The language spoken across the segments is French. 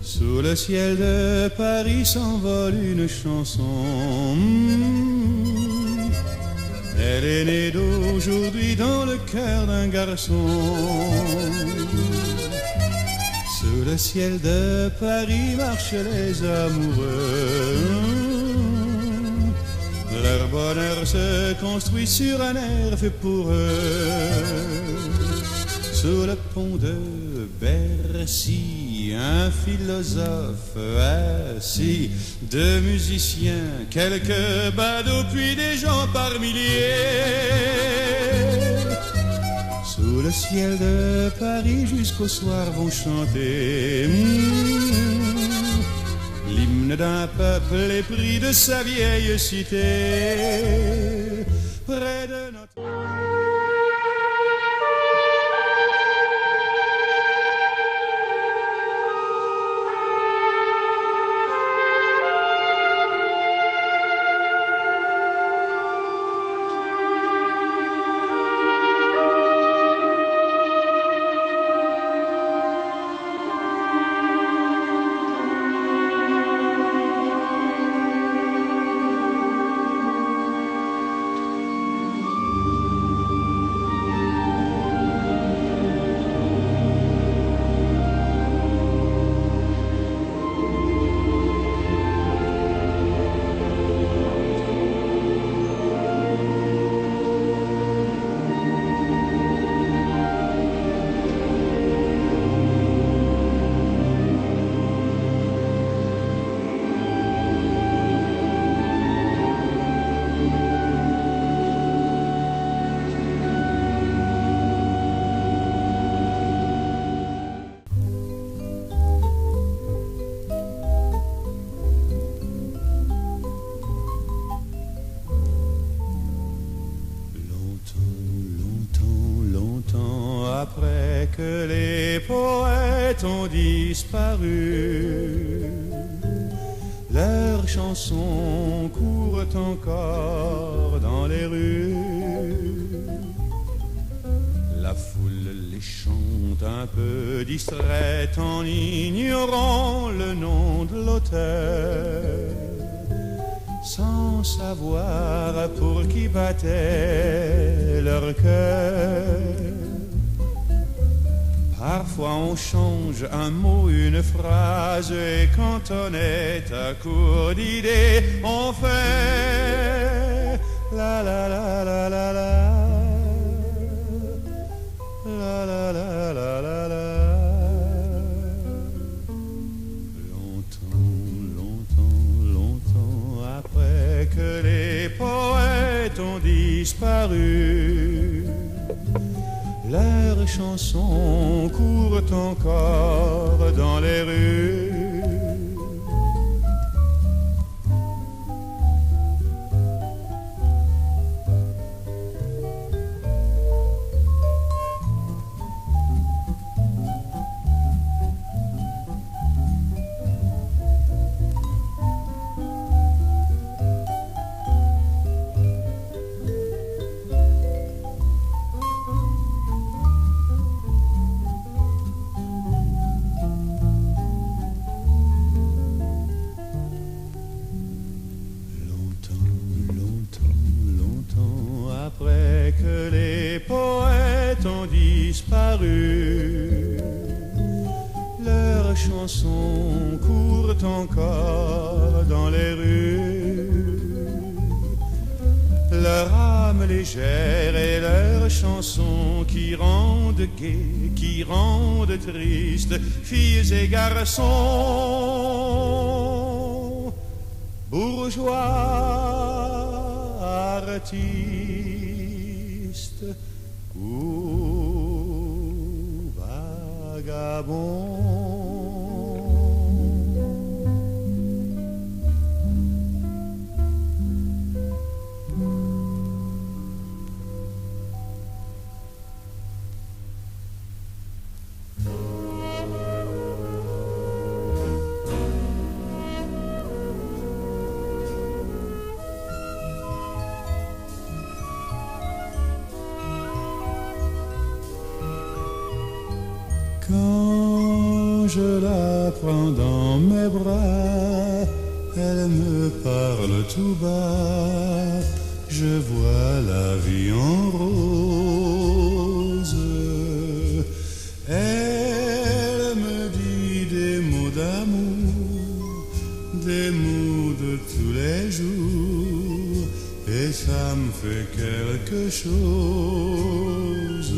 Sous le ciel de Paris s'envole une chanson. Elle est née d'aujourd'hui dans le cœur d'un garçon. Sous le ciel de Paris marchent les amoureux. Leur bonheur se construit sur un air fait pour eux. Sous le pont de Bercy, un philosophe assis, deux musiciens, quelques badauds, puis des gens par milliers. Sous le ciel de Paris jusqu'au soir vont chanter l'hymne d'un peuple épris de sa vieille cité. Près de notre... Après que les poètes ont disparu, leurs chansons courent encore dans les rues. La foule les chante un peu distraite en ignorant le nom de l'auteur, sans savoir pour qui battait leur cœur. Parfois on change un mot, une phrase, et quand on est à court d'idées, on fait la la la la la la, la la la la la la. Longtemps, longtemps, longtemps après que les poètes ont disparu, leurs chansons courent encore dans les rues. Après que les poètes ont disparu, leurs chansons courent encore dans les rues. Leur âme légère et leurs chansons qui rendent gai, qui rendent triste, filles et garçons, bourgeois, artistes ou vagabonds. Quand je la prends dans mes bras, elle me parle tout bas, je vois la vie en rose. Elle me dit des mots d'amour, des mots de tous les jours, et ça me fait quelque chose.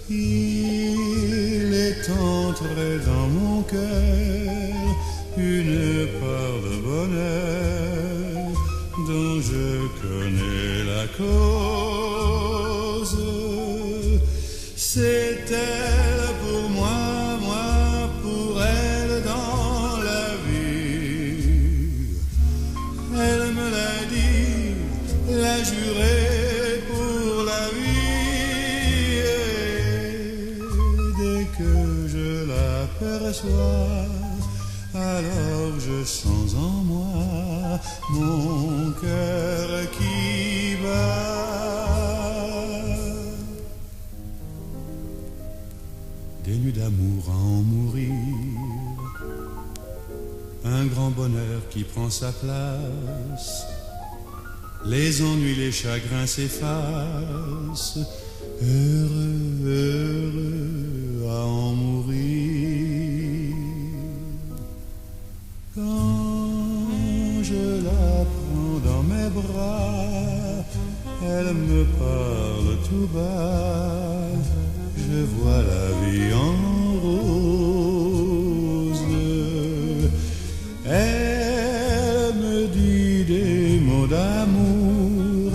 Il est entré dans mon cœur une part de bonheur dont je connais la cause. C'est elle pour moi, moi pour elle dans la vie. Elle me l'a dit, l'a juré pour la vie. Et dès que je l'aperçois, alors je sens en moi mon cœur qui bat. Des nuits d'amour à en mourir, un grand bonheur qui prend sa place, les ennuis, les chagrins s'effacent, heureux, heureux à en mourir. Quand je la prends dans mes bras, elle me parle tout bas, je vois la vie en rose. Elle me dit des mots d'amour,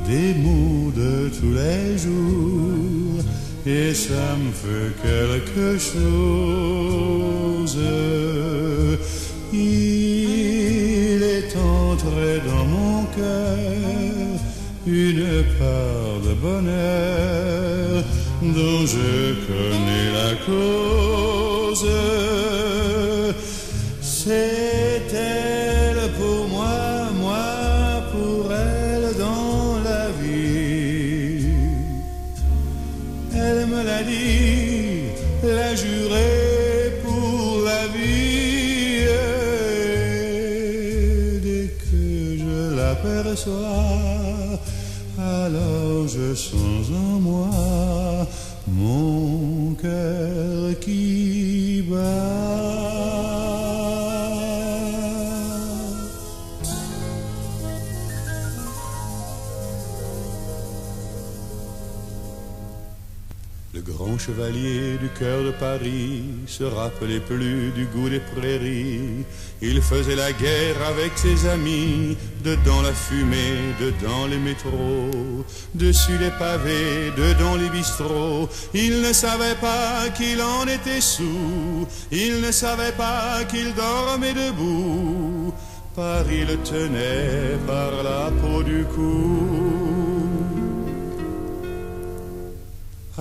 des mots de tous les jours, et ça me fait quelque chose. Il est entré dans mon cœur une part de bonheur dont je connais la cause. C'est elle pour moi, moi pour elle dans la vie. Elle me l'a dit, l'a juré pour la vie. Et dès que je l'aperçois, alors je sens en moi mon cœur qui bat. Le grand chevalier du cœur de Paris se rappelait plus du goût des prairies. Il faisait la guerre avec ses amis, dedans la fumée, dedans les métros, dessus les pavés, dedans les bistrots. Il ne savait pas qu'il en était soûl, il ne savait pas qu'il dormait debout. Paris le tenait par la peau du cou.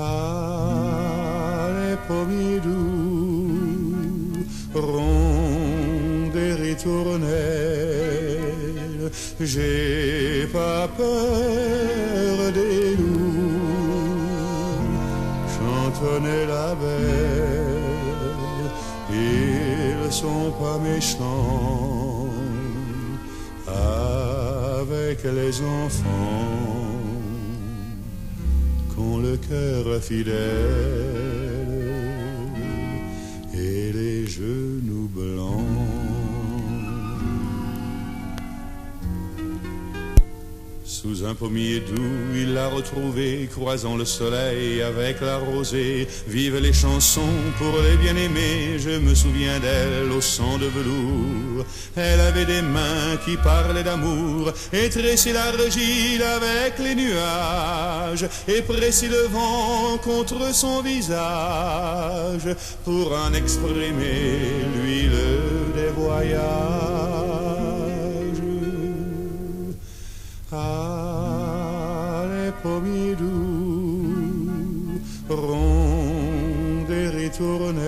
Ah, les pommiers doux, ronds et ritournelles, j'ai pas peur des loups, chantonnait la belle, ils sont pas méchants avec les enfants. Le cœur fidèle et les genoux blancs. Sous un pommier doux, il l'a retrouvée, croisant le soleil avec la rosée. Vive les chansons pour les bien-aimés, je me souviens d'elle au sang de velours. Elle avait des mains qui parlaient d'amour, et tressait l'argile avec les nuages, et pressait le vent contre son visage, pour en exprimer l'huile des voyages. Ah, les pommiers doux, ronds et ritournelles,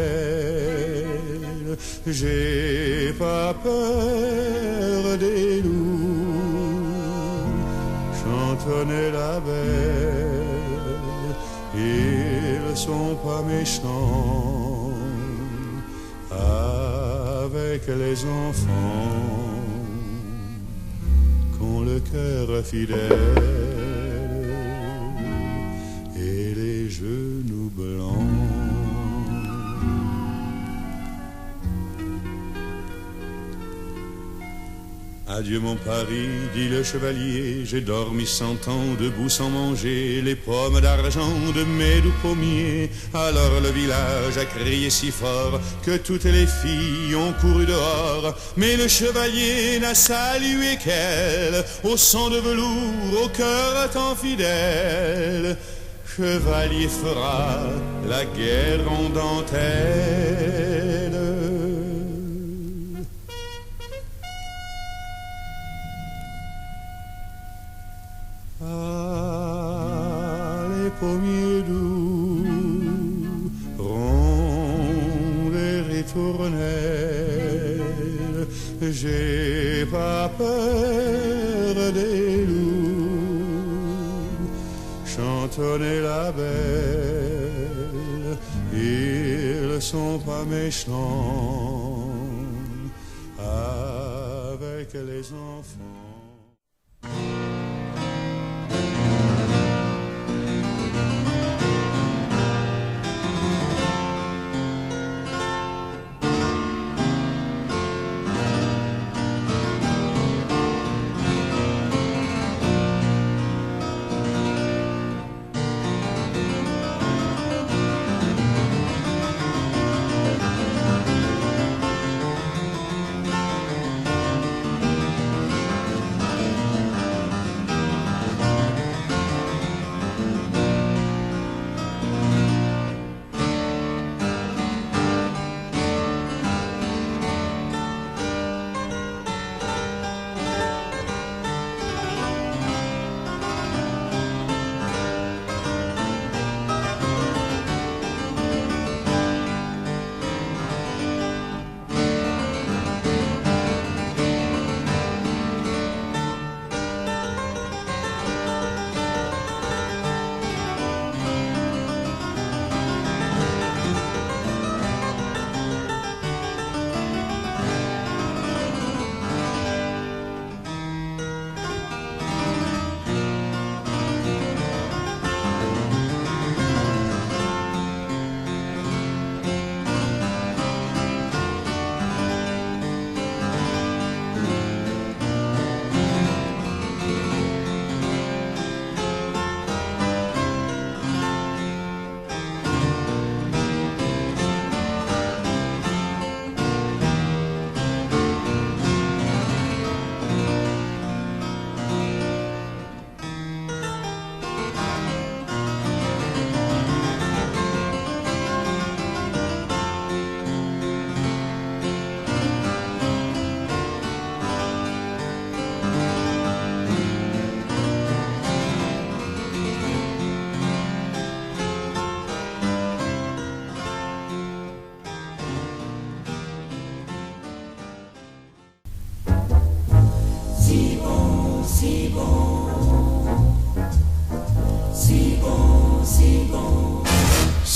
j'ai pas peur des loups, chantonnait la belle, ils sont pas méchants avec les enfants qu'ont le cœur fidèle et les genoux blancs. Adieu mon Paris, dit le chevalier, j'ai dormi 100 ans debout sans manger les pommes d'argent de mes doux pommiers. Alors le village a crié si fort que toutes les filles ont couru dehors, mais le chevalier n'a salué qu'elle au son de velours, au cœur tant fidèle. Chevalier fera la guerre en dentelle. Ah, les pommiers doux, ronds les ritournelles, j'ai pas peur des loups, chantonnez la belle, ils sont pas méchants avec les enfants.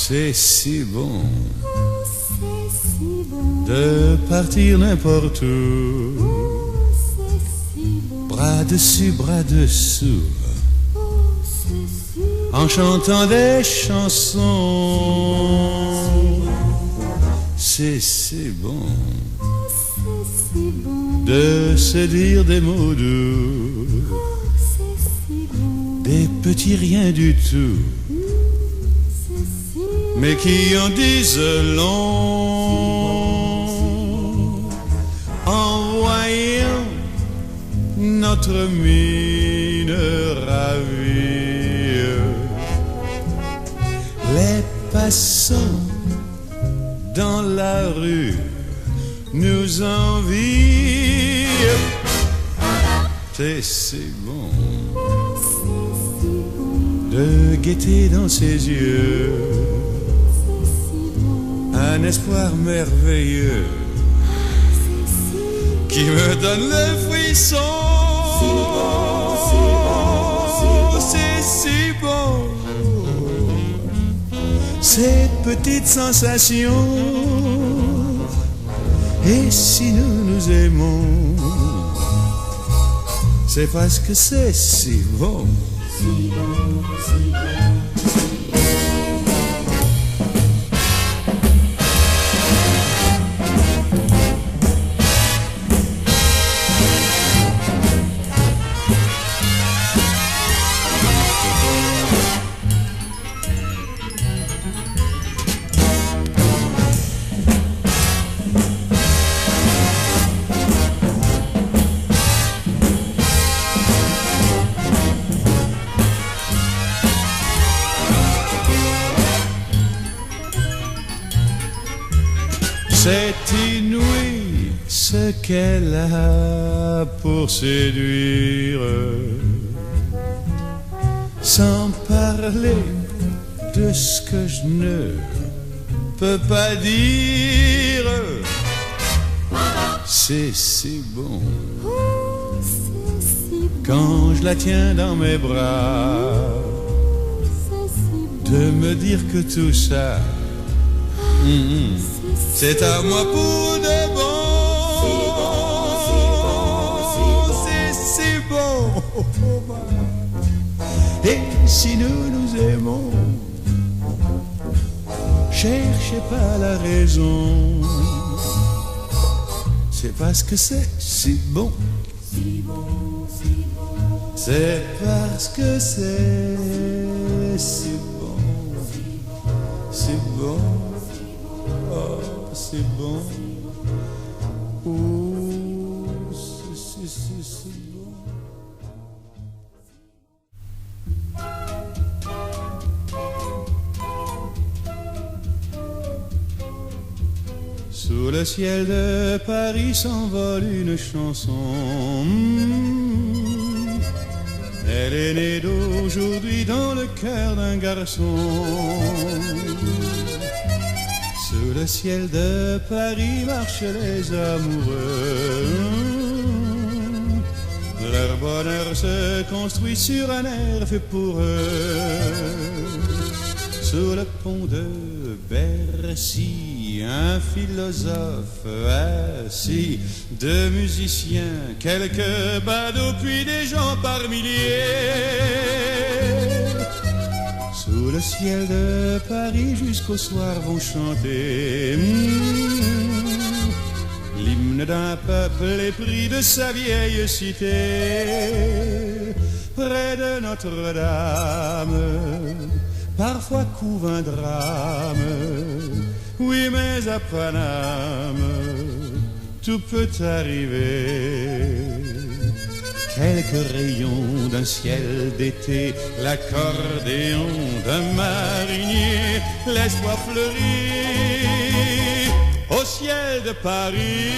C'est si bon, de partir n'importe où, bras dessus, bras dessous, en chantant des chansons. C'est si bon, de se dire des mots doux, des petits riens du tout, mais qui en disent long, en voyant notre mine ravie. Les passants dans la rue nous envient. C'est si bon de guetter dans ses yeux un espoir merveilleux qui me donne le frisson. C'est si bon, ces petites sensations Et si nous nous aimons, c'est parce que c'est si bon. Si bon, si bon. C'est inouï ce qu'elle a pour séduire, sans parler de ce que je ne peux pas dire. C'est si bon quand je la tiens dans mes bras, de me dire que tout ça c'est à moi pour de bon. C'est si bon. Et si nous nous aimons, cherchez pas la raison. C'est parce que c'est si bon. C'est parce que c'est si bon. Si bon. C'est bon, oh, c'est bon. Sous le ciel de Paris s'envole une chanson. Elle est née d'aujourd'hui dans le cœur d'un garçon. Sous le ciel de Paris marchent les amoureux. Leur bonheur se construit sur un air fait pour eux. Sous le pont de Bercy, un philosophe assis, deux musiciens, quelques badauds, puis des gens par milliers. Sous le ciel de Paris jusqu'au soir vont chanter l'hymne d'un peuple épris de sa vieille cité. Près de Notre-Dame, parfois couve un drame. Oui, mais à Paname, tout peut arriver. Quelques rayons d'un ciel d'été, l'accordéon d'un marinier, l'espoir fleurit au ciel de Paris.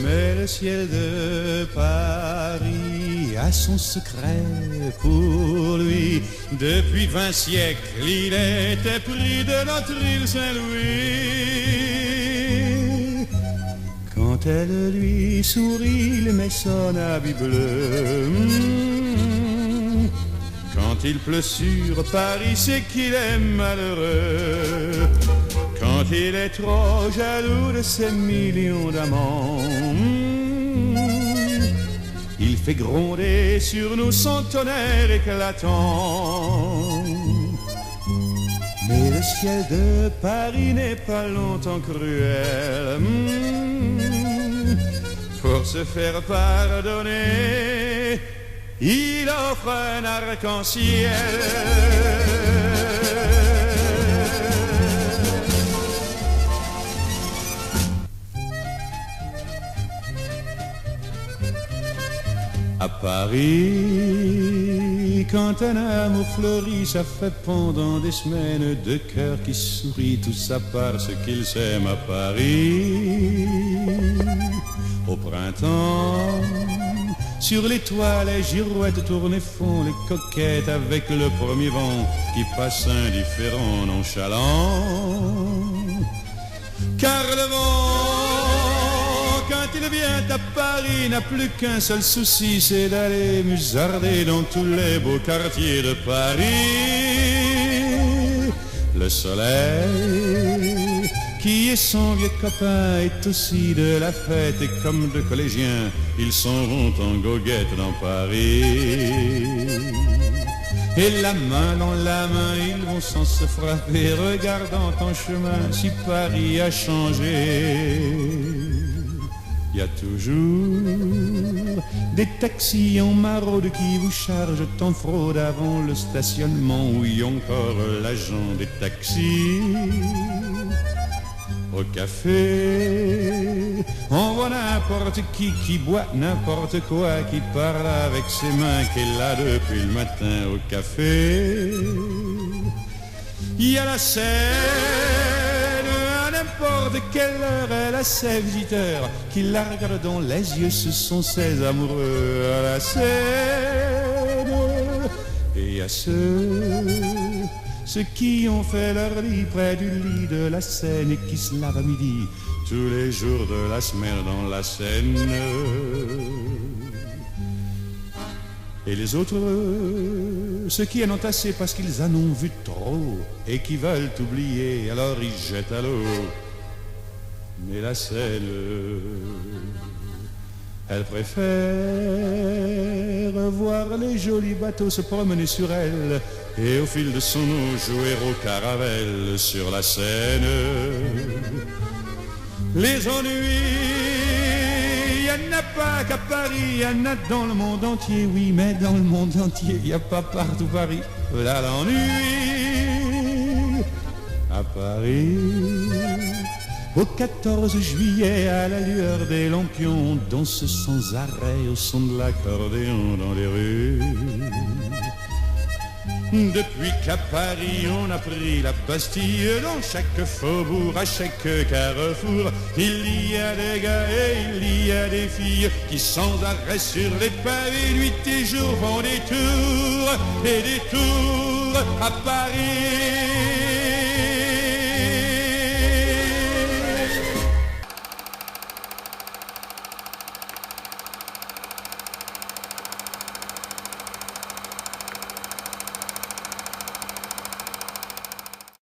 Mais le ciel de Paris a son secret pour lui. Depuis 20 siècles, il était pris de notre île Saint-Louis. Quand elle lui sourit, il met son habit bleu. Quand il pleut sur Paris, c'est qu'il est malheureux. Quand il est trop jaloux de ses millions d'amants, il fait gronder sur nous son tonnerre éclatant. Mais le ciel de Paris n'est pas longtemps cruel. Pour se faire pardonner, il offre un arc-en-ciel. À Paris, quand un amour fleurit, ça fait pendant des semaines deux cœurs qui sourient, tout ça parce qu'ils s'aiment à Paris. Au printemps, sur les toits, les girouettes tournent et font les coquettes avec le premier vent qui passe indifférent, nonchalant. Car le vent, quand il vient à Paris, n'a plus qu'un seul souci, c'est d'aller musarder dans tous les beaux quartiers de Paris. Le soleil, qui est son vieux copain, est aussi de la fête, et comme deux collégiens, ils s'en vont en goguette dans Paris. Et la main dans la main, ils vont sans se frapper, regardant en chemin si Paris a changé. Il y a toujours des taxis en maraude qui vous chargent en fraude avant le stationnement, où y a encore l'agent des taxis. Au café, on voit n'importe qui boit n'importe quoi, qui parle avec ses mains, qui est là depuis le matin au café. Il y a la scène, à n'importe quelle heure, elle a ses visiteurs qui la regardent dans les yeux, ce sont ses amoureux à la scène. Et il y a ceux qui ont fait leur lit près du lit de la Seine et qui se lavent à midi tous les jours de la semaine dans la Seine. Et les autres, ceux qui en ont assez parce qu'ils en ont vu trop et qui veulent oublier, alors ils jettent à l'eau. Mais la Seine, elle préfère voir les jolis bateaux se promener sur elle et au fil de son eau jouer au caravelle sur la Seine. Les ennuis, il n'y en a pas qu'à Paris, il y en a dans le monde entier, oui, mais dans le monde entier, il n'y a pas partout Paris. Voilà l'ennui à Paris. Au 14 juillet, à la lueur des lampions, on danse sans arrêt au son de l'accordéon dans les rues. Depuis qu'à Paris on a pris la Bastille, dans chaque faubourg, à chaque carrefour, il y a des gars et il y a des filles qui sans arrêt sur les pavés, nuit et jour, font des tours à Paris.